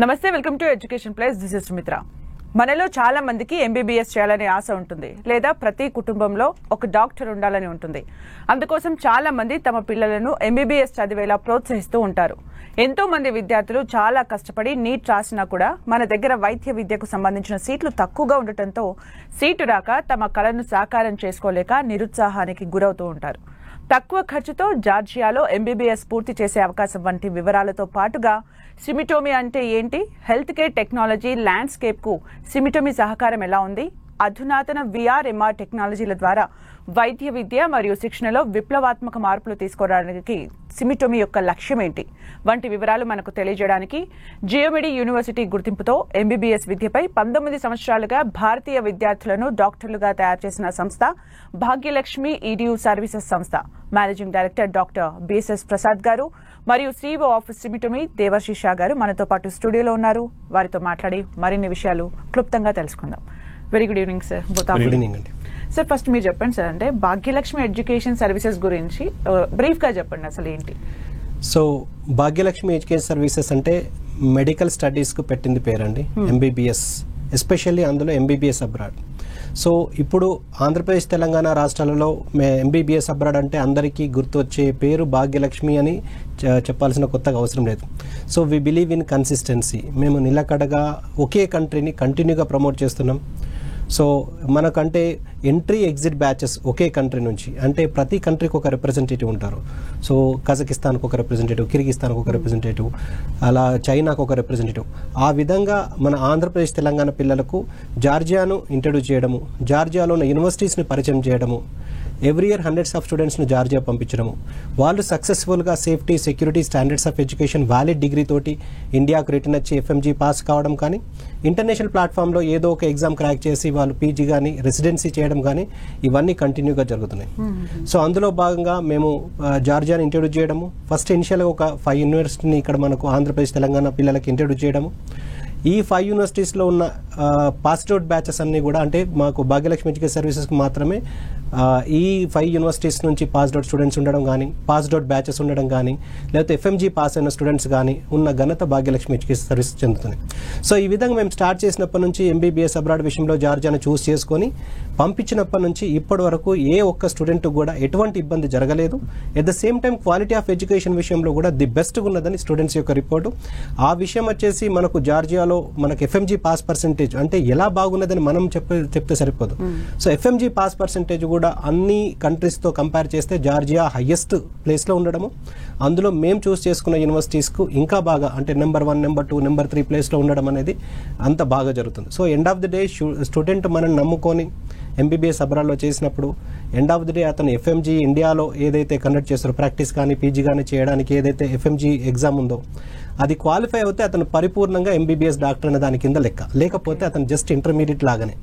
నమస్తే, welcome to education plus. This is Sumitra. మనలో చాలా మందికి ఎంబీబీఎస్ చేయాలనే ఆశ ఉంటుంది, లేదా ప్రతి కుటుంబంలో ఒక డాక్టర్ ఉండాలని ఉంటుంది. అందుకోసం చాలా మంది తమ పిల్లలను ఎంబీబీఎస్ చదివేలా ప్రోత్సహిస్తూ ఉంటారు. ఎంతో మంది విద్యార్థులు చాలా కష్టపడి నీట్ రాసినా కూడా మన దగ్గర వైద్య విద్యకు సంబంధించిన సీట్లు తక్కువగా ఉండటంతో సీటు రాక తమ కలను సాకారం చేసుకోలేక నిరుత్సాహానికి గురవుతూ ఉంటారు. తక్కువ ఖర్చుతో జార్జియాలో ఎంబీబీఎస్ పూర్తి చేసే అవకాశం వంటి వివరాలతో పాటుగా సిమిటోమీ అంటే ఏంటి, హెల్త్ కేర్ టెక్నాలజీ ల్యాండ్స్కేప్ కు సిమిటోమీ సహకారం ఎలా ఉంది, అధునాతన విఆర్ ఎంఆర్ టెక్నాలజీల ద్వారా వైద్య విద్య మరియు శిక్షణలో విప్లవాత్మక మార్పులు తీసుకోవడానికి సిమిటోమీ యొక్క లక్ష్యం ఏంటి వంటి వివరాలు మనకు తెలియజేయడానికి జియోమెడి యూనివర్సిటీ గుర్తింపుతో ఎంబీబీఎస్ విద్యపై 19 సంవత్సరాలుగా భారతీయ విద్యార్థులను డాక్టర్లుగా తయారు చేసిన సంస్థ భాగ్యలక్ష్మి ఈడియు సర్వీసెస్ సంస్థ managing director doctor BSS Prasad గారు మరియు సిఇఓ ఆఫ్ సిమిటోమీ దేవర్షి షా గారు మనతో పాటు స్టూడియోలో ఉన్నారు. వారితో మాట్లాడి మరిన్ని విషయాలు క్లుప్తంగా తెలుసుకుందాం. Very good evening sir. Good evening అండి. సార్, ఫస్ట్ మీరు చెప్పండి సార్, అంటే భాగ్యలక్ష్మి ఎడ్యుకేషన్ సర్వీసెస్ గురించి బ్రీఫ్గా చెప్పండి, అసలు ఏంటి? సో భాగ్యలక్ష్మి ఎడ్యుకేషన్ సర్వీసెస్ అంటే మెడికల్ స్టడీస్కు పెట్టింది పేరండి. ఎంబీబీఎస్, ఎస్పెషల్లీ అందులో ఎంబీబీఎస్ అబ్రాడ్. సో ఇప్పుడు ఆంధ్రప్రదేశ్ తెలంగాణ రాష్ట్రాలలో ఎంబీబీఎస్ అబ్రాడ్ అంటే అందరికీ గుర్తొచ్చే పేరు భాగ్యలక్ష్మి అని చెప్పాల్సిన కొత్తగా అవసరం లేదు. So we believe in consistency. మేము నిలకడగా ఒకే కంట్రీని కంటిన్యూగా ప్రమోట్ చేస్తున్నాం. సో మనకంటే ఎంట్రీ ఎగ్జిట్ బ్యాచెస్ ఒకే కంట్రీ నుంచి, అంటే ప్రతి కంట్రీకి ఒక రిప్రజెంటేటివ్ ఉంటారు. సో కజకిస్తాన్కి ఒక రిప్రజెంటేటివ్, కిర్గిస్తాన్కి ఒక రిప్రజెంటేటివ్, అలా చైనాకు ఒక రిప్రజెంటేటివ్. ఆ విధంగా మన ఆంధ్రప్రదేశ్ తెలంగాణ పిల్లలకు జార్జియాను ఇంట్రడ్యూస్ చేయడము, జార్జియాలో ఉన్న యూనివర్సిటీస్ని పరిచయం చేయడము, ఎవ్రీ ఇయర్ హండ్రెడ్స్ ఆఫ్ స్టూడెంట్స్ను జార్జియా పంపించడము, వాళ్ళు సక్సెస్ఫుల్గా safety, security, standards of education valid degree తోటి ఇండియాకు రిటర్న్ వచ్చి ఎఫ్ఎంజీ పాస్ కావడం కానీ, ఇంటర్నేషనల్ ప్లాట్ఫామ్లో ఏదో ఒక ఎగ్జామ్ క్రాక్ చేసి వాళ్ళు పీజీ కానీ రెసిడెన్సీ చేయడం కానీ, ఇవన్నీ కంటిన్యూగా జరుగుతున్నాయి. సో అందులో భాగంగా మేము జార్జియాని ఇంట్రడ్యూస్ చేయడము, ఫస్ట్ ఇనిషియల్గా ఒక 5 యూనివర్సిటీని ఇక్కడ మనకు ఆంధ్రప్రదేశ్ తెలంగాణ పిల్లలకి ఇంట్రడ్యూస్ చేయడము. ఈ 5 యూనివర్సిటీస్లో ఉన్న పాస్డ్ అవుట్ బ్యాచెస్ అన్నీ కూడా, అంటే మాకు భాగ్యలక్ష్మి ఎడ్యుకేషన్ సర్వీసెస్కి మాత్రమే ఈ 5 యూనివర్సిటీస్ నుంచి పాస్డ్ అవుట్ స్టూడెంట్స్ ఉండడం కానీ, పాస్డ్ అవుట్ బ్యాచెస్ ఉండడం కానీ, లేకపోతే ఎఫ్ఎంజీ పాస్ అయిన స్టూడెంట్స్ కానీ ఉన్న ఘనత భాగ్యలక్ష్మి ఎడ్యుకేషన్ సర్వీసెస్ చెందుతుంది. సో ఈ విధంగా మేము స్టార్ట్ చేసినప్పటి నుంచి ఎంబీబీఎస్ అబ్రాడ్ విషయంలో జార్జియాను చూస్ చేసుకొని పంపించినప్పటి నుంచి ఇప్పటి వరకు ఏ ఒక్క స్టూడెంట్ కూడా ఎటువంటి ఇబ్బంది జరగలేదు. At the same time quality of education విషయంలో కూడా ది బెస్ట్గా ఉన్నదని స్టూడెంట్స్ యొక్క రిపోర్టు. ఆ విషయం వచ్చేసి మనకు జార్జియాలో మనకు ఎఫ్ఎంజీ పాస్ పర్సెంటేజ్ అంటే ఎలా బాగున్నదని మనం చెప్తే సరిపోదు. సో ఎఫ్ఎంజీ పాస్ పర్సెంటేజ్ కూడా అన్ని కంట్రీస్తో కంపేర్ చేస్తే జార్జియా హైయెస్ట్ ప్లేస్లో ఉండడము, అందులో మేము చూస్ చేసుకున్న యూనివర్సిటీస్కు ఇంకా బాగా, అంటే నెంబర్ 1, నెంబర్ 2, నెంబర్ 3 ప్లేస్లో ఉండడం అనేది అంత బాగా జరుగుతుంది. So end of the day student మనం నమ్ముకొని ఎంబీబీఎస్ అబ్రాడ్లో చేసినప్పుడు ఎండ్ ఆఫ్ ది డే అతను ఎఫ్ఎంజీ ఇండియాలో ఏదైతే కండక్ట్ చేస్తారో ప్రాక్టీస్ కానీ పీజీ కానీ చేయడానికి ఏదైతే ఎఫ్ఎంజీ ఎగ్జామ్ ఉందో అది క్వాలిఫై అవుతే అతను పరిపూర్ణంగా ఎంబీబీఎస్ డాక్టర్ అనే దాని కింద లెక్క, లేకపోతే అతను జస్ట్ ఇంటర్మీడియట్ లాగానే.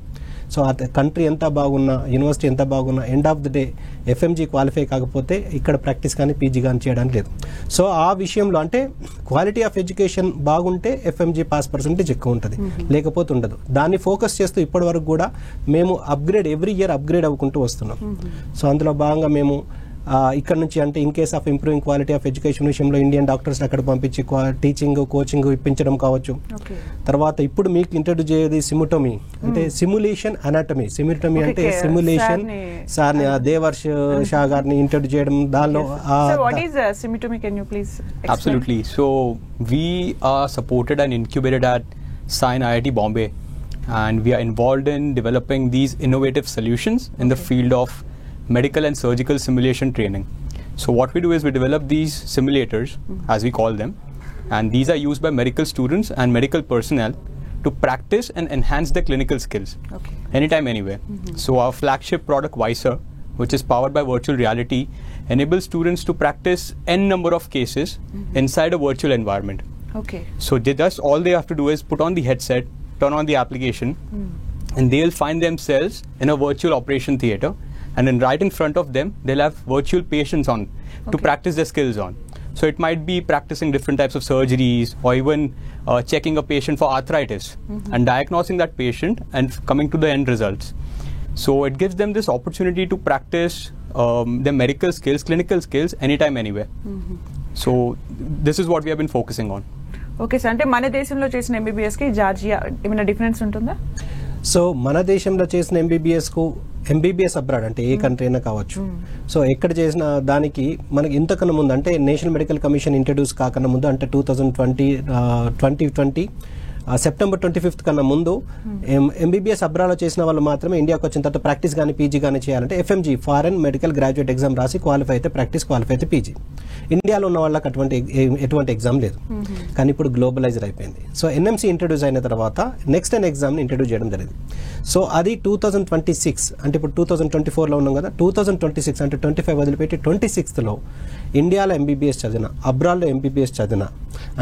సో కంట్రీ ఎంత బాగున్నా, యూనివర్సిటీ ఎంత బాగున్నా, end of the day FMG qualify కాకపోతే ఇక్కడ ప్రాక్టీస్ కానీ పీజీ కానీ చేయడానికి లేదు. సో ఆ విషయంలో అంటే క్వాలిటీ ఆఫ్ ఎడ్యుకేషన్ బాగుంటే ఎఫ్ఎంజీ పాస్ పర్సెంటేజ్ ఎక్కువ ఉంటుంది, లేకపోతే ఉండదు. దాన్ని ఫోకస్ చేస్తూ ఇప్పటి వరకు కూడా మేము ఎవ్రీ ఇయర్ అప్గ్రేడ్ అవ్వుకుంటూ వస్తున్నాం. సో అందులో భాగంగా మేము ఇక్కడ నుంచి, అంటే in case of improving quality of education విషయంలో ఇండియన్ డాక్టర్స్ అక్కడ పంపించి టీచింగ్, కోచింగ్ ఇప్పించడం కావచ్చు. తర్వాత ఇప్పుడు మీకు ఇంట్రడ్యూస్ అయ్యేది సిమిటోమీ, అంటే సిమ్యులేషన్ అనాటమీ. సిమిటోమీ అంటే సిమ్యులేషన్ సార్ని దేవర్ష్ షా గారిని ఇంట్రడ్యూస్ చేయడం. దానిలో Absolutely. So we are supported and incubated at Science IIT Bombay, and we are involved in developing these innovative solutions in the field of medical and surgical simulation training. So what we do is we develop these simulators, as we call them, and these are used by medical students and medical personnel to practice and enhance their clinical skills anytime, anywhere. So our flagship product Visor, which is powered by virtual reality, enables students to practice n number of cases inside a virtual environment. So all they have to do is put on the headset, turn on the application, and they'll find themselves in a virtual operation theater. And then right in front of them, they'll have virtual patients on to practice their skills on. So it might be practicing different types of surgeries, or even checking a patient for arthritis and diagnosing that patient and coming to the end results. So it gives them this opportunity to practice their medical skills, clinical skills, anytime, anywhere. So this is what we have been focusing on. Okay sir, అంటే మన దేశంలో చేసిన MBBS కి Georgia ఏమైనా difference ఉంటుందా? So మన దేశంలో చేసిన ఎంబీబీఎస్ అబ్రాడ్ అంటే ఏ కంట్రీ అయినా కావచ్చు. సో ఎక్కడ చేసిన దానికి మనకి ఇంతకన్నా ముందు అంటే నేషనల్ మెడికల్ కమిషన్ ఇంట్రడ్యూస్ కాకన్నా ముందు అంటే 2020 సెప్టెంబర్ 25 కన్నా ముందు ఎంబీబీఎస్ అబ్రాడ్లో చేసిన వాళ్ళు మాత్రమే ఇండియాకి వచ్చిన తర్వాత ప్రాక్టీస్ కానీ పీజీ కానీ చేయాలంటే FMG foreign medical graduate exam రాసి క్వాలిఫై అయితే ప్రాక్టీస్, క్వాలిఫై అయితే పీజీ. ఇండియాలో ఉన్న వాళ్ళకి ఎటువంటి ఎగ్జామ్ లేదు. కానీ ఇప్పుడు గ్లోబలైజర్ అయిపోయింది. సో ఎన్ఎంసీ ఇంట్రడ్యూస్ అయిన తర్వాత నెక్స్ట్ అన్ ఎగ్జామ్ని ఇంట్రడ్యూస్ చేయడం జరిగింది. సో అది 2026 అంటే ఇప్పుడు 2024లో ఉన్నాం కదా, 2026 అంటే 25 వదిలిపెట్టి 26లో ఇండియాలో ఎంబీబీఎస్ చదివిన, అబ్రాడ్లో ఎంబీబీఎస్ చదివిన,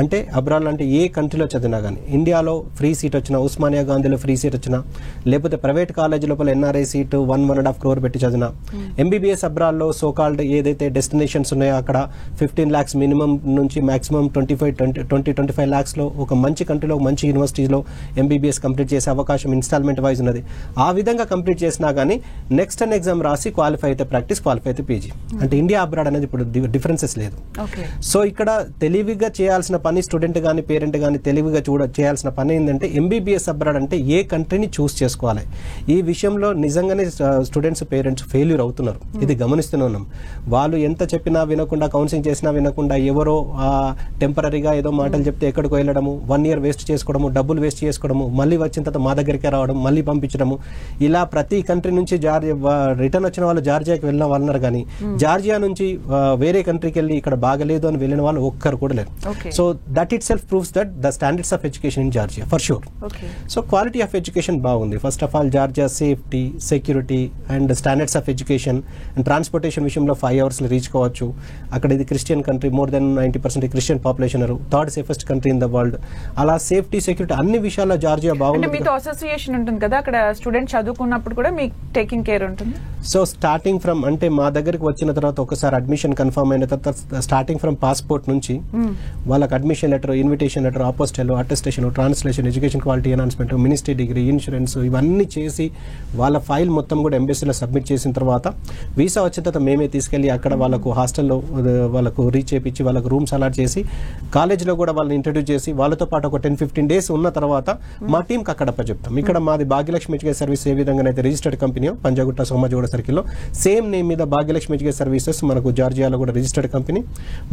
అంటే అబ్రాడ్లో అంటే ఏ కంట్రీలో చదివినా కానీ ఇండియాలో ఫ్రీ సీట్ వచ్చినా, ఉస్మానియా గాంధీలో ఫ్రీ సీట్ వచ్చినా, లేకపోతే ప్రైవేట్ కాలేజ్ లోపల ఎన్ఆర్ఐ సీటు 1.5 crore పెట్టి చదివిన, ఎంబీబీఎస్ అబ్రాడ్లో సోకాల్డ్ ఏదైతే డెస్టినేషన్స్ ఉన్నాయో అక్కడ 15 lakhs మినిమం నుంచి మాక్సిమం 25 lakhsలో ఒక మంచి కంట్రీలో మంచి యూనివర్సిటీలో ఎంబీబీఎస్ కంప్లీట్ చేసే అవకాశం ఇన్స్టాల్మెంట్ వైజ్ ఉన్నది. ఆ విధంగా కంప్లీట్ చేసినా కానీ నెక్స్ట్ అన్ ఎగ్జామ్ రాసి క్వాలిఫై అయితే ప్రాక్టీస్, క్వాలిఫై అయితే పీజీ. అంటే ఇండియా అబ్రాడ్ అనేది ఇప్పుడు డిఫరెన్సెస్ లేదు. సో ఇక్కడ తెలివిగా చేయాల్సిన పని స్టూడెంట్ కానీ పేరెంట్ కానీ తెలివిగా చేయాల్సిన పని ఏంటంటే ఎంబీబీఎస్ అబ్రాడ్ అంటే ఏ కంట్రీని చూస్ చేసుకోవాలి. ఈ విషయంలో నిజంగానే స్టూడెంట్స్ పేరెంట్స్ ఫెయిల్యూర్ అవుతున్నారు. ఇది గమనిస్తూనే ఉన్నాం. వాళ్ళు ఎంత చెప్పినా వినకుండా, కౌన్సిలింగ్ చేసినా వినకుండా, ఎవరో టెంపరీగా ఏదో మాటలు చెప్తే ఎక్కడికి వెళ్ళడము, 1 year వేస్ట్ చేసుకోవడము, డబ్బులు వేస్ట్ చేసుకోవడము, మళ్ళీ వచ్చిన తర్వాత మా దగ్గరికే రావడం, మళ్ళీ పంపించడము, ఇలా ప్రతి కంట్రీ నుంచి రిటర్న్ వచ్చిన వాళ్ళు జార్జియాకి వెళ్ళిన వాళ్ళు ఉన్నారు. కానీ జార్జియా నుంచి వేరే కంట్రీకి వెళ్ళి ఇక్కడ బాగలేదు అని వెళ్ళిన వాళ్ళు ఒక్కరు కూడా లేరు. So that itself proves that the standards of education in Georgia for sure. So quality of education బాగుంది. First of all Georgia safety, security and standards of education and transportation విషయంలో 5 hours రీచ్ కావచ్చు. అక్కడ ఇది Christian country, more than 90% Christian population, 3rd safest country in the world. అలా safety, security అన్ని విషయాల్లో Georgia బాగుంది. మీతో అసోసియేషన్ ఉంటుంది కదా, అక్కడ స్టూడెంట్ చదువుకున్నప్పుడు కూడా మీకు టేకింగ్ కేర్ ఉంటుంది. సో స్టార్టింగ్ ఫ్రమ్ అంటే మా దగ్గరికి వచ్చిన తర్వాత ఒకసారి అడ్మిషన్ కన్ఫర్మ్ అయిన తర్వాత స్టార్టింగ్ ఫ్రమ్ పాస్పోర్ట్ నుంచి వాళ్ళకి admission letter, invitation letter, apostle, attestation, translation, education quality enhancement, ministry degree, insurance ఇవన్నీ చేసి వాళ్ళ ఫైల్ మొత్తం కూడా ఎంబసీలో సబ్మిట్ చేసిన తర్వాత వీసా వచ్చిన తర్వాత మేమే తీసుకెళ్లి అక్కడ వాళ్ళకు హాస్టల్లో వాళ్ళకు రీచ్ చేయించి వాళ్ళకు రూమ్స్ అలాట్ చేసి కాలేజ్లో కూడా వాళ్ళని ఇంట్రడ్యూస్ చేసి వాళ్ళతో పాటు ఒక 10-15 days ఉన్న తర్వాత మా టీంకి అక్కడ చెప్తాం. ఇక్కడ మాది భాగ్యలక్ష్మి ఎడ్యుకేషన్ సర్వీస్ ఏ విధంగా అయితే రిజిస్టర్డ్ కంపెనీ పంజాగుట్ట సోమాజిగూడ సర్కిల్లో సేమ్ నేమ్ మీద భాగ్యలక్ష్మి ఎడ్యుకేషన్ సర్వీసెస్ మనకు జార్జియాలో కూడా రిజిస్టర్డ్ కంపెనీ.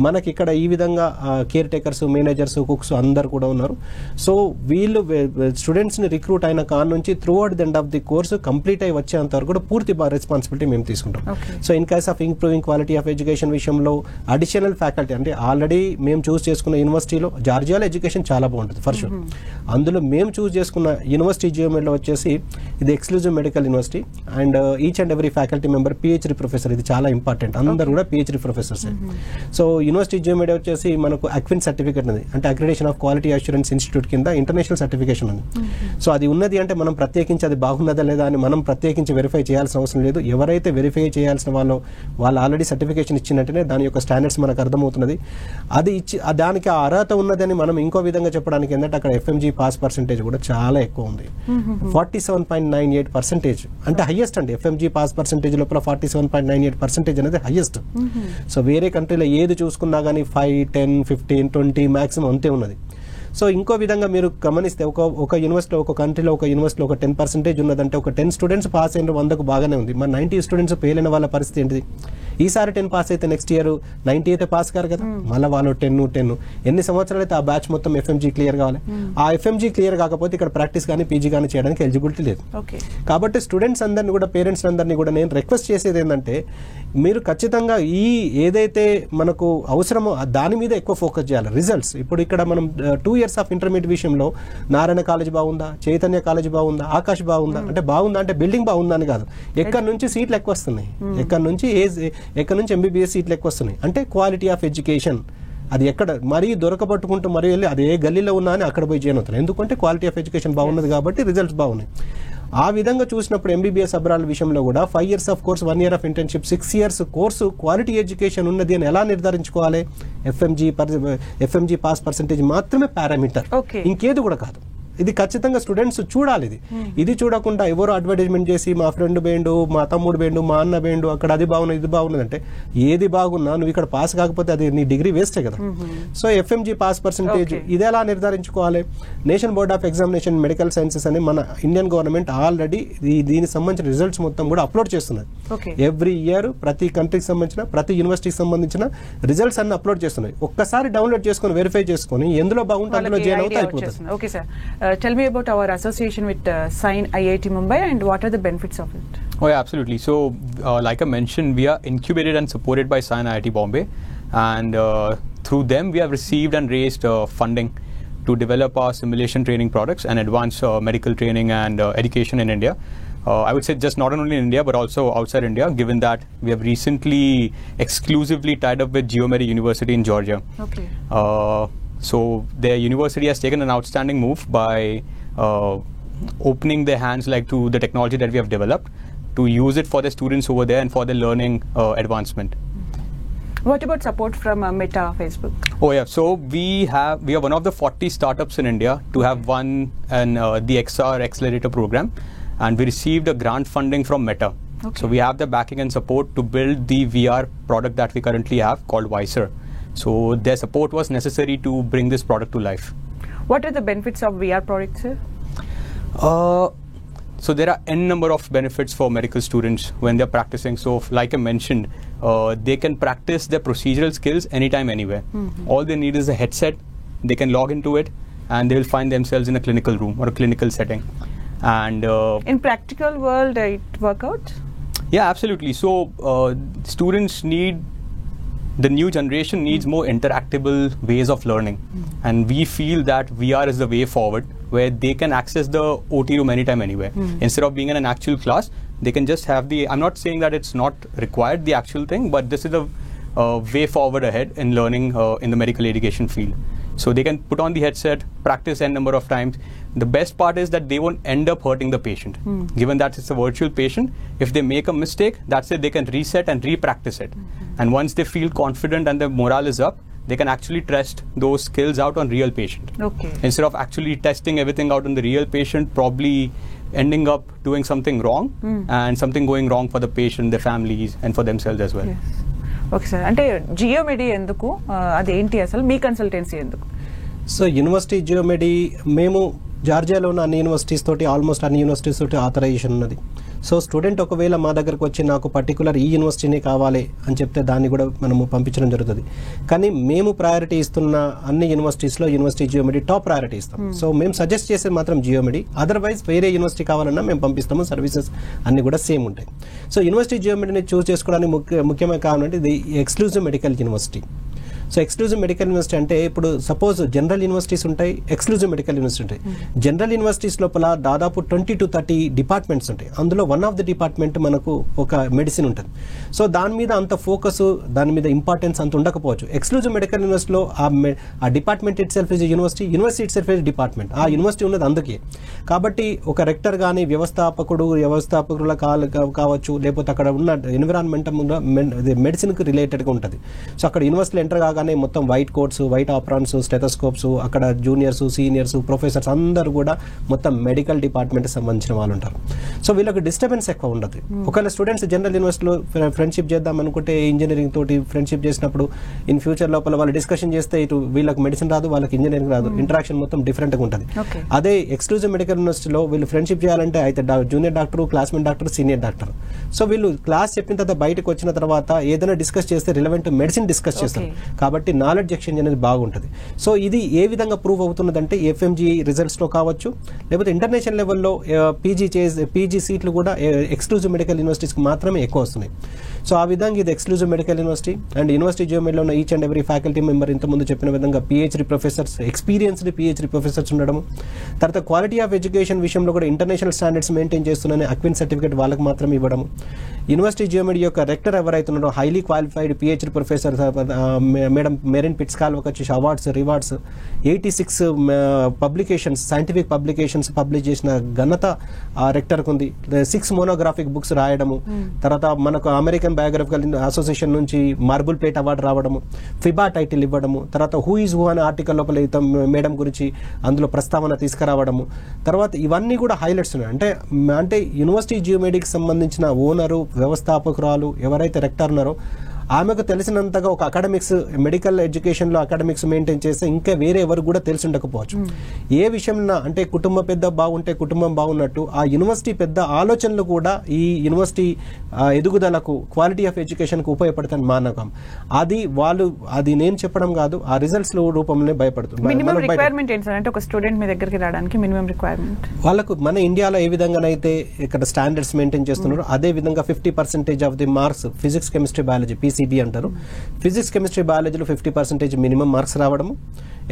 మనకి ఇక్కడ ఈ విధంగా కేర్ టేకర్స్, మేనేజర్స్, కుక్స్ అందరు కూడా ఉన్నారు. సో వీళ్ళు స్టూడెంట్స్ని రిక్రూట్ అయిన కాన్ నుంచి through out the end of the course complete అయి వచ్చేంత వరకు కూడా పూర్తి రెస్పాన్సిబిలిటీ మేము తీసుకుంటాం. So in case of improving quality of education విషయంలో అడిషనల్ ఫ్యాకల్టీ అంటే ఆల్రెడీ మేము చూస్ చేసుకున్న యూనివర్సిటీలో జార్జియాలో ఎడ్యుకేషన్ చాలా బాగుంటుంది ఫర్ షూర్. అందులో మేము చూస్ చేసుకున్న యూనివర్సిటీ జియోమెడ్లో వచ్చేసి ఇది exclusive medical university and each and every faculty member PhD professor. ఇది చాలా ఇంపార్టెంట్, అందరూ కూడా పిహెచ్డి ప్రొఫెసర్స్. సో యూనివర్సిటీ జియోమెడ్ వచ్చేసి మనకు అక్విన్ సర్టిఫికేట్ ఉంది, అంటే accreditation of quality assurance institute కింద ఇంటర్నేషనల్ సర్టిఫికేషన్ ఉంది. సో అది ఉన్నది అంటే మనం ప్రత్యేకించి అది బాగున్నదా లేదా అని మనం ప్రత్యేకించి వెరిఫై చేయాల్సిన అవసరం లేదు. ఎవరైతే వెరిఫై చేయాల్సిన వాళ్ళు ఆల్రెడీ సర్టిఫికేషన్ ఇచ్చినట్టునే దాని యొక్క స్టాండర్డ్స్ మనకు అర్థమవుతున్నది. అది ఇచ్చి దానికి ఆ అర్హత ఉన్నదని మనం ఇంకో విధంగా చెప్పడానికి ఏంటంటే అక్కడ ఎఫ్ఎంజీ పాస్ పర్సెంటేజ్ కూడా చాలా ఎక్కువ ఉంది, 47.98%. అంటే హైయెస్ట్ అండి. ఎఫ్ఎంజీ పాస్ పర్సెంటేజ్ లోపల 47.98% అనేది హైయెస్ట్. సో వేరే కంట్రీలో ఏది చూసుకున్నా కానీ 5, 10, 15, 20 మ్యాక్సిమం అంతే ఉన్నది. సో ఇంకో విధంగా మీరు గమనిస్తే ఒక యూనివర్సిటీలో, ఒక కంట్రీలో, ఒక యూనివర్సిటీలో ఒక 10% ఉన్నదంటే ఒక 10 students పాస్ అయిన 100కు బాగానే ఉంది. మరి 90 students ఫెయిల్ అయిన వాళ్ళ పరిస్థితి ఏంటిది? ఈసారి 10 పాస్ అయితే నెక్స్ట్ ఇయర్ 90 అయితే పాస్ కారు కదా, మళ్ళీ వాళ్ళు 10 ఎన్ని సంవత్సరాలు అయితే ఆ బ్యాచ్ మొత్తం ఎఫ్ఎంజీ క్లియర్ కావాలి. ఆ ఎఫ్ఎంజీ క్లియర్ కాకపోతే ఇక్కడ ప్రాక్టీస్ కానీ పీజీ కానీ చేయడానికి ఎలిజిబిలిటీ లేదు. కాబట్టి స్టూడెంట్స్ అందరినీ కూడా, పేరెంట్స్ అందరినీ కూడా నేను రిక్వెస్ట్ చేసేది ఏంటంటే మీరు ఖచ్చితంగా ఈ ఏదైతే మనకు అవసరమో దాని మీద ఎక్కువ ఫోకస్ చేయాలి. రిజల్ట్స్ ఇప్పుడు ఇక్కడ మనం 2 years ఆఫ్ ఇంటర్మీడియట్ విషయంలో నారాయణ కాలేజ్ బాగుందా, చైతన్య కాలేజ్ బాగుందా, ఆకాష్ బాగుందా అంటే బాగుందా అంటే బిల్డింగ్ బాగుందా అని కాదు, ఎక్కడి నుంచి సీట్లు ఎక్కువ వస్తున్నాయి, ఎక్కడి నుంచి ఎంబీబీఎస్ సీట్లు ఎక్కువ వస్తున్నాయి అంటే క్వాలిటీ ఆఫ్ ఎడ్యుకేషన్. అది ఎక్కడ మరీ దొరకబట్టుకుంటూ మరీ వెళ్ళి అది ఏ గల్లీలో ఉన్నా అని అక్కడ పోయి చేయను, ఎందుకంటే క్వాలిటీ ఆఫ్ ఎడ్యుకేషన్ బాగున్నది కాబట్టి రిజల్ట్స్ బాగున్నాయి. ఆ విధంగా చూసినప్పుడు ఎంబీబీఎస్ అబ్రాడ్ విషయంలో కూడా 5 years of course, 1 year of internship, 6 years course quality education ఉన్నది అని ఎలా నిర్ధారించుకోవాలి? ఎఫ్ఎంజీ పాస్ పర్సెంటేజ్ మాత్రమే పారామీటర్, ఇంకేది కూడా కాదు. ఇది ఖచ్చితంగా స్టూడెంట్స్ చూడాలి. ఇది చూడకుండా ఎవరు అడ్వర్టైజ్మెంట్ చేసి మా ఫ్రెండ్ బేండు, మా తమ్ముడు బేండు, మా అన్న బేండు, అక్కడ అది బాగున్నది ఇది బాగున్నది అంటే ఏది బాగున్నా నువ్వు ఇక్కడ పాస్ కాకపోతే అది నీ డిగ్రీ వేస్టే కదా. సో ఎఫ్ఎంజీ పాస్ పర్సెంటేజ్ ఇది ఎలా నిర్ధారించుకోవాలి? National board of examination medical sciences అని మన ఇండియన్ గవర్నమెంట్ ఆల్రెడీ దీనికి సంబంధించిన రిజల్ట్స్ మొత్తం కూడా అప్లోడ్ చేస్తున్నది. ఎవ్రీ ఇయర్ ప్రతి కంట్రీకి సంబంధించిన ప్రతి యూనివర్సిటీకి సంబంధించిన రిజల్ట్స్ అన్ని అప్లోడ్ చేస్తున్నాయి. ఒక్కసారి డౌన్లోడ్ చేసుకొని వెరిఫై చేసుకొని ఎందులో బాగుంటే అందులో జాయిన్ అవుతే అయిపోతుంది. Okay sir, tell me about our association with Sign IIT Mumbai and what are the benefits of it? Oh yeah, absolutely. So like I mentioned, we are incubated and supported by Sign IIT Bombay, and through them we have received and raised funding to develop our simulation training products and advance medical training and education in India. I would say just not only in India but also outside India, given that we have recently exclusively tied up with Geomedi University in Georgia. Okay. So their university has taken an outstanding move by opening their hands like to the technology that we have developed to use it for the students over there and for their learning advancement. What about support from Meta, Facebook? Oh yeah, so we are one of the 40 startups in India to have won the XR Accelerator program, and we received a grant funding from Meta. Okay. So we have the backing and support to build the VR product that we currently have called Wiser. So their support was necessary to bring this product to life. What are the benefits of VR products, sir? So there are n number of benefits for medical students when they're practicing. So like I mentioned, they can practice their procedural skills anytime, anywhere. All they need is a headset. They can log into it and they will find themselves in a clinical room or a clinical setting. And in practical world, it work out? Yeah, absolutely. So students need, the new generation needs more interactable ways of learning, and we feel that VR is the way forward, where they can access the OT room anytime, anywhere. Instead of being in an actual class, they can just have the, I'm not saying that it's not required, the actual thing, but this is a way forward ahead in learning in the medical education field. So they can put on the headset, practice n number of times. The best part is that they won't end up hurting the patient. Given that it's a virtual patient, if they make a mistake, that's it, they can reset and re-practice it. And once they feel confident and their morale is up, they can actually test those skills out on real patient. Okay. Instead of actually testing everything out on the real patient, probably ending up doing something wrong and something going wrong for the patient, their families, and for themselves as well. Yes. Okay sir, అంటే జియోమెడి ఎందుకు, అదేంటి అసలు మీ consultancy ఎందుకు? So university జియోమెడి మేము జార్జియాలో ఉన్న అన్ని universities తోటి, almost అన్ని యూనివర్సిటీస్ తోటి ఆథరైజేషన్ ఉన్నది. సో స్టూడెంట్ ఒకవేళ మా దగ్గరకు వచ్చి నాకు పర్టికులర్ ఈ యూనివర్సిటీనే కావాలి అని చెప్తే దాన్ని కూడా మనము పంపించడం జరుగుతుంది. కానీ మేము ప్రయారిటీ ఇస్తున్న అన్ని యూనివర్సిటీస్లో యూనివర్సిటీ జియోమెడి టాప్ ప్రయారిటీ ఇస్తాం. సో మేము సజెస్ట్ చేసేది మాత్రం జియోమెడి. అదర్వైజ్ వేరే యూనివర్సిటీ కావాలన్నా మేము పంపిస్తాము. సర్వీసెస్ అన్ని కూడా సేమ్ ఉంటాయి. సో యూనివర్సిటీ జియోమెడిని చూస్ చేసుకోవడానికి ముఖ్యమైన కారణం అంటే ఇది exclusive medical university. So exclusive medical university అంటే ఇప్పుడు సపోజ్ జనరల్ యూనివర్సిటీస్ ఉంటాయి, ఎక్స్క్లూజివ్ మెడికల్ యూనివర్సిటీ ఉంటాయి. జనరల్ యూనివర్సిటీస్ లోపల దాదాపు 20 to 30 డిపార్ట్మెంట్స్ ఉంటాయి. అందులో వన్ ఆఫ్ ది డిపార్ట్మెంట్ మనకు ఒక మెడిసిన్ ఉంటుంది. సో దాని మీద అంత ఫోకస్, దాని మీద ఇంపార్టెన్స్ అంత ఉండకపోవచ్చు. ఎక్స్క్లూజివ్ మెడికల్ యూనివర్సిటీలో ఆ department it self is university, university it self is department. ఆ యూనివర్సిటీ ఉన్నది అందుకే. కాబట్టి ఒక రెక్టర్ కానీ వ్యవస్థాపకుల కావచ్చు, లేకపోతే అక్కడ ఉన్న ఎన్విరాన్మెంట్ మెడిసిన్కి రిలేటెడ్గా ఉంటుంది. సో అక్కడ యూనివర్సిటీలో ఎంటర్ కాగానే మొత్తం వైట్ కోట్స్, వైట్ ఆప్రాన్స్, స్టెథోస్కోప్స్, అక్కడ జూనియర్స్, సీనియర్స్, ప్రొఫెసర్స్ అందరూ కూడా మొత్తం మెడికల్ డిపార్ట్మెంట్ సంబంధించిన వాళ్ళు ఉంటారు. సో వీళ్ళకి డిస్టర్బెన్స్ ఎక్కువ ఉండదు. ఒకవేళ స్టూడెంట్స్ జనరల్ యూనివర్సిటీలో ఫ్రెండ్షిప్ చేద్దాం అనుకుంటే ఇంజనీరింగ్ తోటి ఫ్రెండ్షిప్ చేసినప్పుడు ఇన్ ఫ్యూచర్ లోపల వాళ్ళు డిస్కషన్ చేస్తే ఇటు వీళ్ళకి మెడిసిన్ రాదు, వాళ్ళకి ఇంజనీరింగ్ రాదు, ఇంటరాక్షన్ మొత్తం డిఫరెంట్గా ఉంటుంది. అదే ఎక్స్క్లూజివ్ మెడికల్ యూనివర్సిటీలో వీళ్ళు ఫ్రెండ్షిప్ చేయాలంటే అయితే junior doctor, classmate doctor, senior doctor. So వీళ్ళు క్లాస్ చెప్పిన తర్వాత బయటకు వచ్చిన తర్వాత ఏదైనా డిస్కస్ చేస్తే రిలవెంట్ మెడిసిన్ డిస్కస్ చేస్తారు. కాబట్టి నాలెడ్జ్ ఎక్స్చేంజ్ అనేది బాగుంటుంది. సో ఇది ఏ విధంగా ప్రూవ్ అవుతున్నదంటే ఎఫ్ఎంజీ రిజల్ట్స్లో కావచ్చు, లేకపోతే ఇంటర్నేషనల్ లెవెల్లో పీజీ సీట్లు కూడా ఎక్స్క్లూజివ్ మెడికల్ యూనివర్సిటీస్కి మాత్రమే ఎక్కువ వస్తున్నాయి. సో ఆ విధంగా ఇది exclusive medical university. And university జియోమెడిలో ఉన్న each and every faculty member ఇంతకుముందు చెప్పిన విధంగా PhD professors, experienced PhD professors ఉండడం. తర్వాత క్వాలిటీ ఆఫ్ ఎడ్యుకేషన్ విషయంలో కూడా ఇంటర్నేషనల్ స్టాండర్డ్స్ మెయింటైన్ చేస్తున్నారని అక్విన్ సర్టిఫికేట్ వాళ్ళకి మాత్రమే ఇవ్వడం. యూనివర్సిటీ జియోమెడి యొక్క రెక్టర్ ఎవరైతే ఉన్నారో highly qualified PhD professor madam మెరిన్ పిట్స్ కాల్వకి వచ్చేసి awards rewards 86 publications scientific publications publish చేసిన ఘనత ఆ రెక్టర్కి ఉంది. 6 మోనోగ్రాఫిక్ బుక్స్ రాయడము, తర్వాత మనకు అమెరికన్ బయోగ్రఫికల్ అసోసియేషన్ నుంచి మార్బుల్ ప్లేట్ అవార్డు రావడము, ఫిబా టైటిల్ ఇవ్వడము, తర్వాత హూ ఈజ్ హూ అనే ఆర్టికల్ లోపల మేడం గురించి అందులో ప్రస్తావన తీసుకురావడము, తర్వాత ఇవన్నీ కూడా హైలైట్స్ ఉన్నాయి. అంటే యూనివర్సిటీ జియోమెడికి సంబంధించిన ఓనరు వ్యవస్థాపకురాలు ఎవరైతే రెక్టర్ ఉన్నారో ఆమెకు తెలిసినంతగా ఒక అకాడమిక్స్ మెడికల్ ఎడ్యుకేషన్లో అకాడమిక్స్ మెయింటైన్ చేస్తే ఇంకా వేరే ఎవరు కూడా తెలిసి ఉండకపోవచ్చు. ఏ విషయంలో అంటే కుటుంబ పెద్ద బాగుంటే కుటుంబం బాగున్నట్టు ఆ యూనివర్సిటీ పెద్ద ఆలోచనలు కూడా ఈ యూనివర్సిటీ ఎదుగుదలకు క్వాలిటీ ఆఫ్ ఎడ్యుకేషన్కు ఉపయోగపడతాను మా నమ్మకం. అది నేను చెప్పడం కాదు, ఆ రిజల్ట్స్ రూపంలోనే భయపడుతుంది. మినిమం రిక్వైర్మెంట్ ఏంటి సార్? అంటే ఒక స్టూడెంట్ మీ దగ్గరికి రావడానికి మినిమం రిక్వైర్మెంట్ వాళ్ళకు మన ఇండియాలో ఏ విధంగానైతే ఇక్కడ స్టాండర్డ్స్ మెయింటైన్ చేస్తున్నారో అదే విధంగా 50% of the marks physics chemistry biology PCB అంటారు. ఫిజిక్స్ కెమిస్ట్రీ బయాలజీలో 50% మినిమం మార్క్స్ రావడము,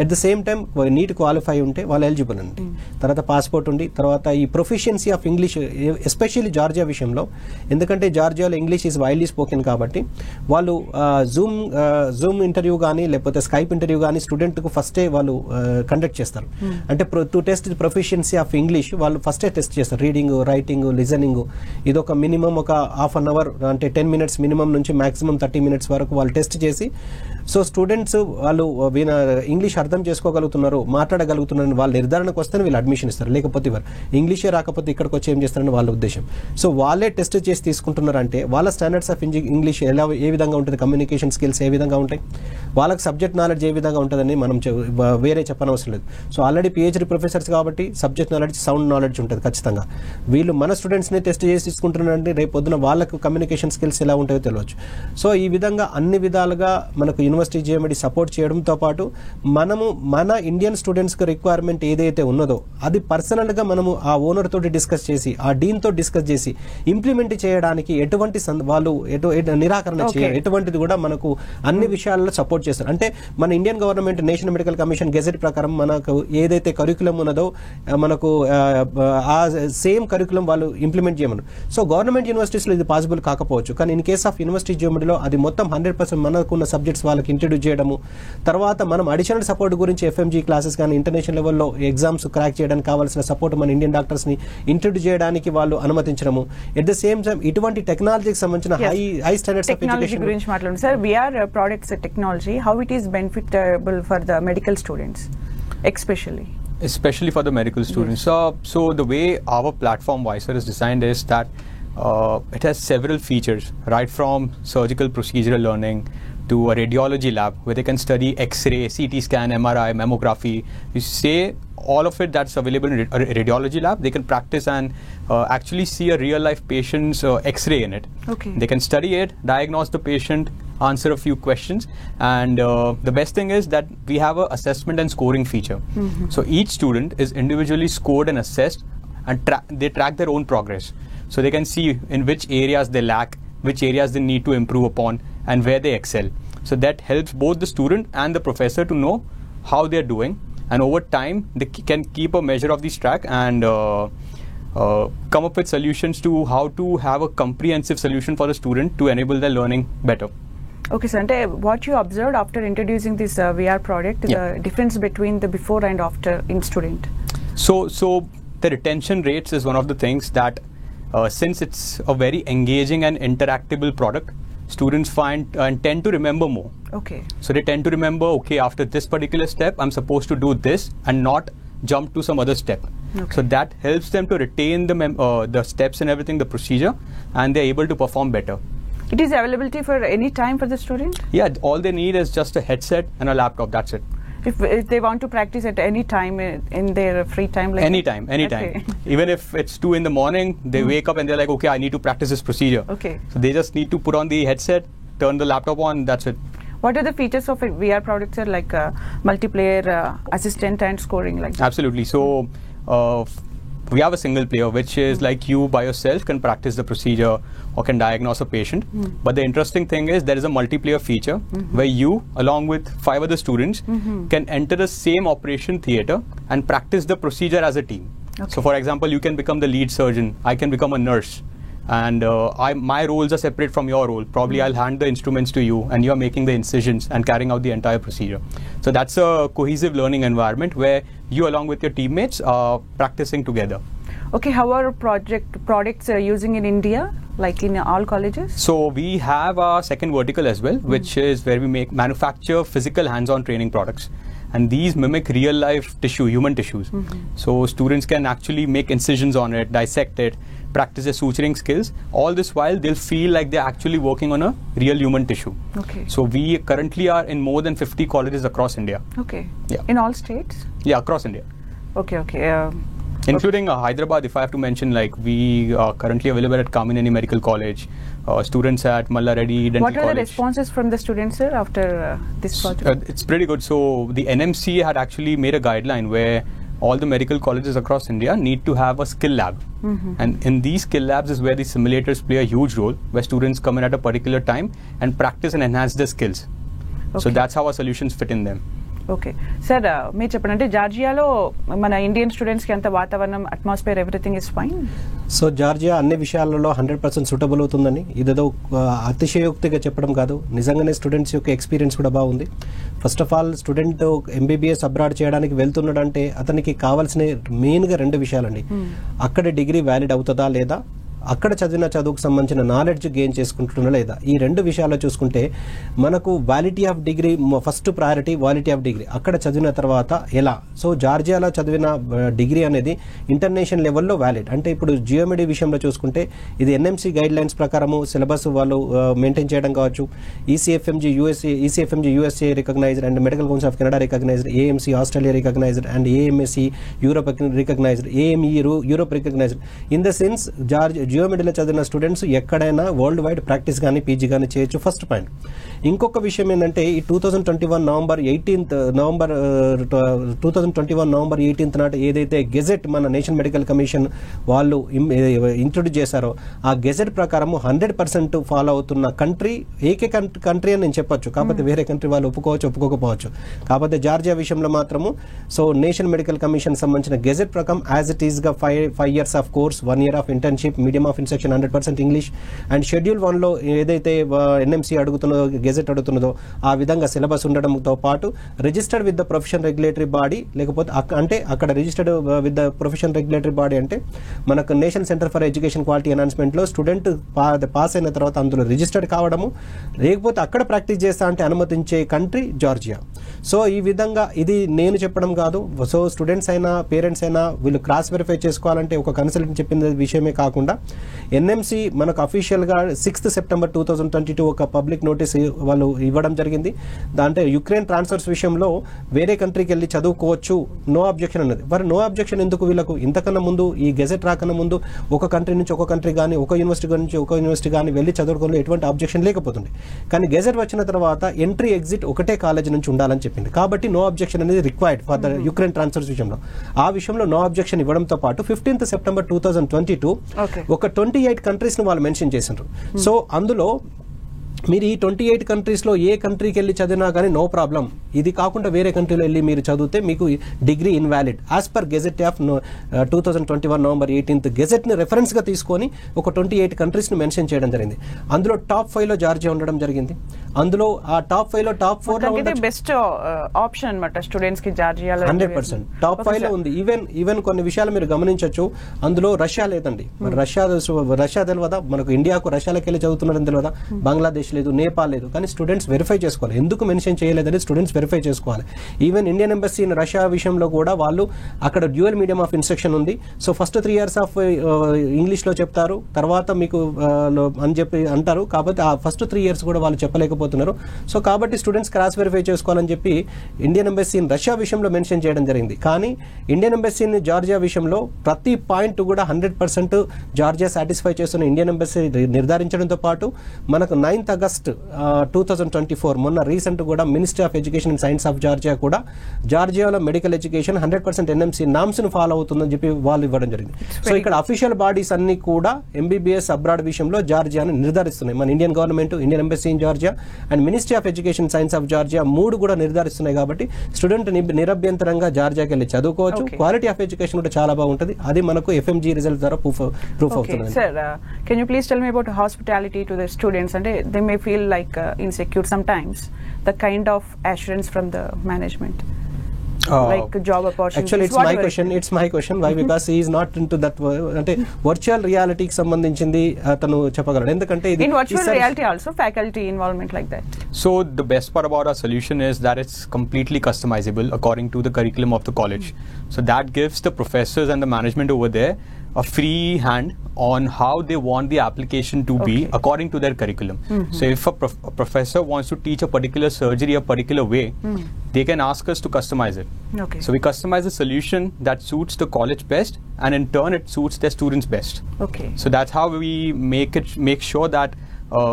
at the same time neat qualify ఉంటే వాళ్ళు ఎలిజిబుల్ అండి. తర్వాత పాస్పోర్ట్ ఉండి, తర్వాత ఈ proficiency of English especially Georgia విషయంలో, ఎందుకంటే జార్జియాలో ఇంగ్లీష్ ఈజ్ వైడ్లీ స్పోకెన్ కాబట్టి వాళ్ళు జూమ్ ఇంటర్వ్యూ కానీ లేకపోతే స్కైప్ ఇంటర్వ్యూ కానీ స్టూడెంట్కు ఫస్టే వాళ్ళు కండక్ట్ చేస్తారు. అంటే to test proficiency of English వాళ్ళు ఫస్టే టెస్ట్ చేస్తారు. రీడింగ్, రైటింగ్, లిజనింగ్ ఇది ఒక మినిమం ఒక హాఫ్ అన్ అవర్ అంటే 10 minutes మినిమం నుంచి మాక్సిమం 30 minutes వరకు వాళ్ళు టెస్ట్ చేసి, సో స్టూడెంట్స్ వాళ్ళు ఇంగ్లీష్ అర్థం చేసుకోగలుగుతున్నారు, మాట్లాడగలుగుతున్నారు వాళ్ళ నిర్ధారణకు వస్తేనే వీళ్ళు అడ్మిషన్ ఇస్తారు. లేకపోతే ఇవ్వరు. ఇంగ్లీషే రాకపోతే ఇక్కడికి వచ్చి ఏం చేస్తారని వాళ్ళ ఉద్దేశం. సో వాళ్ళే టెస్ట్ చేసి తీసుకుంటున్నారంటే వాళ్ళ స్టాండర్డ్స్ ఆఫ్ ఇంగ్లీష్ ఏ విధంగా ఉంటుంది, కమ్యూనికేషన్ స్కిల్స్ ఏ విధంగా ఉంటాయి, వాళ్ళకి సబ్జెక్ట్ నాలెడ్జ్ ఏ విధంగా ఉంటుందని మనం వేరే చెప్పనవసరం లేదు. సో ఆల్రెడీ PhD ప్రొఫెసర్స్ కాబట్టి సబ్జెక్ట్ నాలెడ్జ్, సౌండ్ నాలెడ్జ్ ఉంటుంది ఖచ్చితంగా. వీళ్ళు మన స్టూడెంట్స్ని టెస్ట్ చేసి తీసుకుంటున్నారంటే రేపు పొద్దున వాళ్ళకు కమ్యూనికేషన్ స్కిల్స్ ఎలా ఉంటాయో తెలియచ్చు. సో ఈ విధంగా అన్ని విధాలుగా మనకు యూనివర్సిటీ జియోమెడి సపోర్ట్ చేయడంతో పాటు మనము మన ఇండియన్ స్టూడెంట్స్కి రిక్వైర్మెంట్ ఏదైతే ఉన్నదో అది పర్సనల్గా మనము ఆ ఓనర్ తోటి డిస్కస్ చేసి, ఆ డీన్తో డిస్కస్ చేసి ఇంప్లిమెంట్ చేయడానికి ఎటువంటి వాళ్ళు నిరాకరణ చేయాలి, ఎటువంటిది కూడా మనకు అన్ని విషయాల్లో సపోర్ట్ చేస్తారు. అంటే మన Indian government national medical commission gazette ప్రకారం మనకు ఏదైతే కరికులం ఉన్నదో మనకు ఆ సేమ్ కరికులం వాళ్ళు ఇంప్లిమెంట్ చేయమన్నారు. సో గవర్నమెంట్ యూనివర్సిటీస్లో ఇది పాసిబుల్ కాకపోవచ్చు, కానీ ఇన్ కేస్ ఆఫ్ యూనివర్సిటీ జియోమెడిలో అది మొత్తం 100% మనకున్న సబ్జెక్ట్స్ వాళ్ళకి ఇంట్రడ్యూస్ చేయడము, తర్వాత మనం అడిషనల్ సపోర్ట్ గురించి FMG క్లాసెస్ కానీ ఇంటర్నేషనల్ లెవెల్లో ఎగ్జామ్స్ క్రాక్ చేయడానికి కావాల్సిన సపోర్ట్ మన ఇండియన్ డాక్టర్స్ని ఇంట్రడ్యూస్ చేయడానికి వాళ్ళు అనుమతించడము. ఎట్ ద సేమ్ టైం ఇటువంటి టెక్నాలజీకి సంబంధించిన హై స్టాండర్డ్స్ ఆఫ్ ఎడ్యుకేషన్ గురించి మాట్లాడండి sir. VR products technology, how it is benefitable for the medical students especially for the medical students. So the way our platform Wiser is designed is that it has several features, right from surgical procedural learning to a radiology lab where they can study X-ray, CT scan, MRI, mammography. You say all of it that's available in a radiology lab. They can practice and actually see a real life patient's X-ray in it. Okay. They can study it, diagnose the patient, answer a few questions, and the best thing is that we have a assessment and scoring feature. So each student is individually scored and assessed, and they track their own progress. So they can see in which areas they lack, which areas they need to improve upon, and where they excel. So that helps both the student and the professor to know how they're doing, and over time they can keep a measure of this track and come up with solutions to how to have a comprehensive solution for the student to enable their learning better. Okay, sir. And what you observed after introducing this VR product, the difference between the before and after in student? So the retention rates is one of the things that since it's a very engaging and interactable product, students find and tend to remember more. Okay. So they tend to remember, okay, after this particular step, I'm supposed to do this and not jump to some other step. Okay. So that helps them to retain the steps and everything, the procedure, and they're able to perform better. It is availability for any time for the student? Yeah, all they need is just a headset and a laptop, that's it. If they want to practice at any time in their free time? Like anytime. Okay. Even if it's 2 in the morning, they wake up and they're like, okay, I need to practice this procedure. Okay. So they just need to put on the headset, turn the laptop on, that's it. What are the features of VR products, are like multiplayer, assistant and scoring like that? Absolutely. So we have a single player, which is like you by yourself can practice the procedure or can diagnose a patient. But the interesting thing is there is a multiplayer feature where you, along with 5 other students, can enter the same operation theater and practice the procedure as a team. Okay. So for example, you can become the lead surgeon, I can become a nurse, and my roles are separate from your role. Probably I'll hand the instruments to you and you're making the incisions and carrying out the entire procedure. So that's a cohesive learning environment where you along with your teammates are practicing together. Okay, how are products using in India, like in all colleges? So we have our second vertical as well, which is where we manufacture physical hands-on training products. And these mimic real life tissue, human tissues. So students can actually make incisions on it, dissect it, practice their suturing skills. All this while they'll feel like they're actually working on a real human tissue. Okay. So we currently are in more than 50 colleges across India. Okay. Yeah. In all states? Yeah, across India. Okay. Including Hyderabad, if I have to mention, like we are currently available at Kamineni Medical College, students at Malla Reddy Dental College. What are the responses from the students, sir, after this project? It's pretty good. So the NMC had actually made a guideline where all the medical colleges across India need to have a skill lab. And in these skill labs is where the simulators play a huge role, where students come in at a particular time and practice and enhance their skills. So that's how our solutions fit in them. Okay sir మీరు చెప్పండి, అంటే జార్జియాలో మన Indian స్టూడెంట్స్కి అంత వాతావరణం, atmosphere, everything is fine? So Georgia అన్ని విషయాలలో 100% suitable అవుతుందని ఇదేదో అతిశయోక్తిగా చెప్పడం కాదు, నిజంగానే స్టూడెంట్స్ యొక్క ఎక్స్పీరియన్స్ కూడా బాగుంది. First of all student MBBS abroad చేయడానికి వెళ్తున్నాడంటే అతనికి కావాల్సిన మెయిన్గా 2 విషయాలండి. అక్కడ డిగ్రీ వ్యాలిడ్ అవుతుందా లేదా, అక్కడ చదివిన చదువుకు సంబంధించిన నాలెడ్జ్ గెయిన్ చేసుకుంటున్నా లేదా, ఈ 2 విషయాల్లో చూసుకుంటే మనకు quality of degree first priority. Quality of degree అక్కడ చదివిన తర్వాత ఎలా, సో జార్జియాలో చదివిన డిగ్రీ అనేది ఇంటర్నేషనల్ లెవెల్లో వ్యాలిడ్. అంటే ఇప్పుడు జియోమెడీ విషయంలో చూసుకుంటే ఇది NMC గైడ్ లైన్స్ ప్రకారము సిలబస్ వాళ్ళు మెయింటైన్ చేయడం కావచ్చు, ECFMG USA recognised and medical council of Canada recognised, AMC Australia recognised and AMSC Europe recognised, AME Europe recognised. In the sense జియోమెడీలో చదివిన స్టూడెంట్స్ ఎక్కడైనా వరల్డ్ వైడ్ ప్రాక్టీస్ కానీ PG కానీ చేయొచ్చు. First point. ఇంకొక విషయం ఏంటంటే ఈ 2021 నవంబర్ 18 నాటి ఏదైతే గెజెట్ మన నేషనల్ మెడికల్ కమిషన్ వాళ్ళు ఇంట్రొడ్యూస్ చేశారో ఆ గెజెట్ ప్రకారం 100% ఫాలో అవుతున్న కంట్రీ కంట్రీ అని నేను చెప్పొచ్చు. కాకపోతే వేరే కంట్రీ వాళ్ళు ఒప్పుకోకపోవచ్చు. కాకపోతే జార్జియా విషయంలో మాత్రము సో నేషనల్ మెడికల్ కమిషన్ సంబంధించిన గెజెట్ ప్రకారం యాజ్ ఇట్ ఈస్ గా 5 years of course, 1 year of internship, medium of instruction 100% English and schedule 1లో ఏదైతే NMC అడుగుతున్నదో గెజెట్ అడుగుతున్నదో ఆ విధంగా సిలబస్ ఉండడంతో పాటు registered with the profession regulatory body, లేకపోతే అంటే అక్కడ registered with the profession regulatory body అంటే మనకు national centre for education quality ఎన్హాన్స్మెంట్లో స్టూడెంట్ పాస్ అయిన తర్వాత అందులో రిజిస్టర్డ్ కావడము, లేకపోతే అక్కడ ప్రాక్టీస్ చేస్తా అంటే అనుమతించే కంట్రీ జార్జియా. సో ఈ విధంగా ఇది నేను చెప్పడం కాదు. సో స్టూడెంట్స్ అయినా పేరెంట్స్ అయినా వీళ్ళు క్రాస్ వెరిఫై చేసుకోవాలంటే ఒక కన్సల్టెంట్ చెప్పిన విషయమే కాకుండా NMC మనకు అఫీషియల్గా 6th September 2022 ఒక పబ్లిక్ నోటీస్ వాళ్ళు ఇవ్వడం జరిగింది. దాంట్లో యుక్రెయిన్ ట్రాన్స్ఫర్స్ విషయంలో వేరే కంట్రీకి వెళ్ళి చదువుకోవచ్చు, నో అబ్జెక్షన్ అన్నది. మరి నో అబ్జెక్షన్ ఎందుకు వీళ్ళకు? ఇంతకన్నా ముందు ఈ గెజెట్ రాకన్నా ముందు ఒక కంట్రీ నుంచి ఒక కంట్రీ కానీ ఒక యూనివర్సిటీ నుంచి ఒక యూనివర్సిటీ కానీ వెళ్ళి చదువుకోవడంలో ఎటువంటి అబ్జెక్షన్ లేకపోతుంది. కానీ గెజెట్ వచ్చిన తర్వాత ఎంట్రీ ఎగ్జిట్ ఒకటే కాలేజ్ నుంచి ఉండాలని చెప్పింది. కాబట్టి నో అబ్జెక్షన్ అనేది required for the Ukraine transfers విషయంలో. ఆ విషయంలో నో అబ్జెక్షన్ ఇవ్వడంతో పాటు 15th September 2022 ఒక 28 కంట్రీస్ ని వాళ్ళు మెన్షన్ చేసిండ్రు. సో అందులో మీరు ఈ 28 కంట్రీస్లో ఏ కంట్రీకి వెళ్ళి చదివినా కానీ నో ప్రాబ్లం. ఇది కాకుండా వేరే కంట్రీలో వెళ్ళి మీరు చదివితే మీకు degree invalid as per gazette of 2021 November 18th గెజెట్ని రెఫరెన్స్గా తీసుకొని ఒక 28 కంట్రీస్ని మెన్షన్ చేయడం జరిగింది. అందులో టాప్ 5లో జార్జియా ఉండడం జరిగింది. అందులో ఆ టాప్ 5లో టాప్ 4లో బెస్ట్ ఆప్షన్ అన్నమాట స్టూడెంట్స్ కి జార్జియాలో 100% టాప్ 5లో ఉంది. ఈవెన్ కొన్ని విషయాలు మీరు గమనించవచ్చు. అందులో రష్యా లేదండి. మరి రష్యా తెలియదా మనకు? ఇండియాకు రష్యాలోకి వెళ్ళి చదువుతున్నారని తెలియదా? బంగ్లాదేశ్ లేదు, నేపాల్ లేదు. కానీ స్టూడెంట్స్ వెరిఫై చేసుకోవాలి. ఎందుకు మెన్షన్ చేయలేదని స్టూడెంట్స్ వెరిఫై చేసుకోవాలి. Even Indian embassy in Russia విషయంలో కూడా వాళ్ళు అక్కడ డ్యూయల్ మీడియం ఆఫ్ ఇన్స్ట్రక్షన్ ఉంది. సో ఫస్ట్ 3 years ఆఫ్ ఇంగ్లీష్లో చెప్తారు, తర్వాత మీకు అని చెప్పి అంటారు. కాబట్టి ఆ ఫస్ట్ 3 years కూడా వాళ్ళు చెప్పలేకపోతున్నారు. సో కాబట్టి స్టూడెంట్స్ క్రాస్ వెరిఫై చేసుకోవాలని చెప్పి ఇండియన్ ఎంబసీ ఇన్ రష్యా విషయంలో మెన్షన్ చేయడం జరిగింది. కానీ ఇండియన్ ఎంబసీ ఇన్ జార్జియా విషయంలో ప్రతి పాయింట్ కూడా 100% జార్జియా సాటిస్ఫై చేస్తున్న ఇండియన్ ఎంబసీ నిర్ధారించడంతో పాటు మనకు 9th August 2024 మొన్న రీసెంట్ కూడా ministry of education and science of Georgia కూడా జార్జియాలో మెడికల్ ఎడ్యుకేషన్ 100% ఎన్ఎంసీ నామ్స్ ను ఫాలో అవుతుందని చెప్పి వాళ్ళు ఇవ్వడం జరిగింది. సో ఇక్కడ అఫీషియల్ బాడీస్ అన్ని కూడా ఎంబీబీఎస్ అబ్రాడ్ విషయంలో జార్జియాను నిర్ధారిస్తున్నాయి. మన Indian government, Indian embassy in Georgia and ministry of education science of Georgia మూడు కూడా నిర్ధారిస్తున్నాయి. కాబట్టి స్టూడెంట్ నిరభ్యంతరంగా జార్జియాకి వెళ్ళి చదువుకోవచ్చు. క్వాలిటీ ఆఫ్ ఎడ్యుకేషన్ కూడా చాలా బాగుంటుంది. అది మనకు ఎఫ్ఎంజీ రిజల్ట్ ద్వారా ప్రూఫ్ అవుతుంది. Sir, can you please tell me about hospitality to the students? And they may feel like insecure sometimes. The kind of assurance from the management, like job opportunities. Actually, it's my question. Why? Because he is not into that. అంటే virtual రియాలిటీకి సంబంధించింది అతను చెప్పగలడు. ఎందుకంటే in virtual reality also faculty involvement like that. So the best part about our solution is that it's completely customizable according to the curriculum of the college. So that gives the professors and the management over there a free hand on how they want the application to be according to their curriculum. So if a professor wants to teach a particular surgery a particular way, they can ask us to customize it. Okay. So we customize a solution that suits the college best, and in turn it suits their students best. Okay. So that's how we make sure that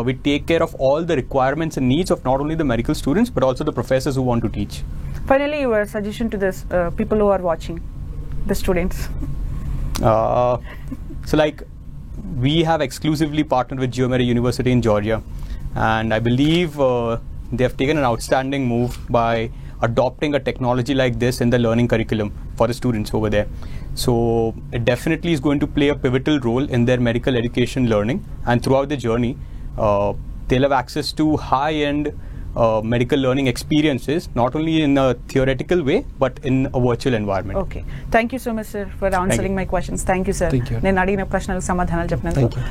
we take care of all the requirements and needs of not only the medical students but also the professors who want to teach. Finally, your suggestion to this people who are watching, the students. So like we have exclusively partnered with Geomere University in Georgia, and I believe they have taken an outstanding move by adopting a technology like this in the learning curriculum for the students over there. So it definitely is going to play a pivotal role in their medical education learning, and throughout the journey they'll have access to high-end medical learning experiences, not only in a theoretical way but in a virtual environment. Okay. Thank you so much, sir, for answering my questions. Thank you, sir. Thank you. నేను అడిగిన ప్రశ్నలకు సమాధానాలు చెప్పినందుకు.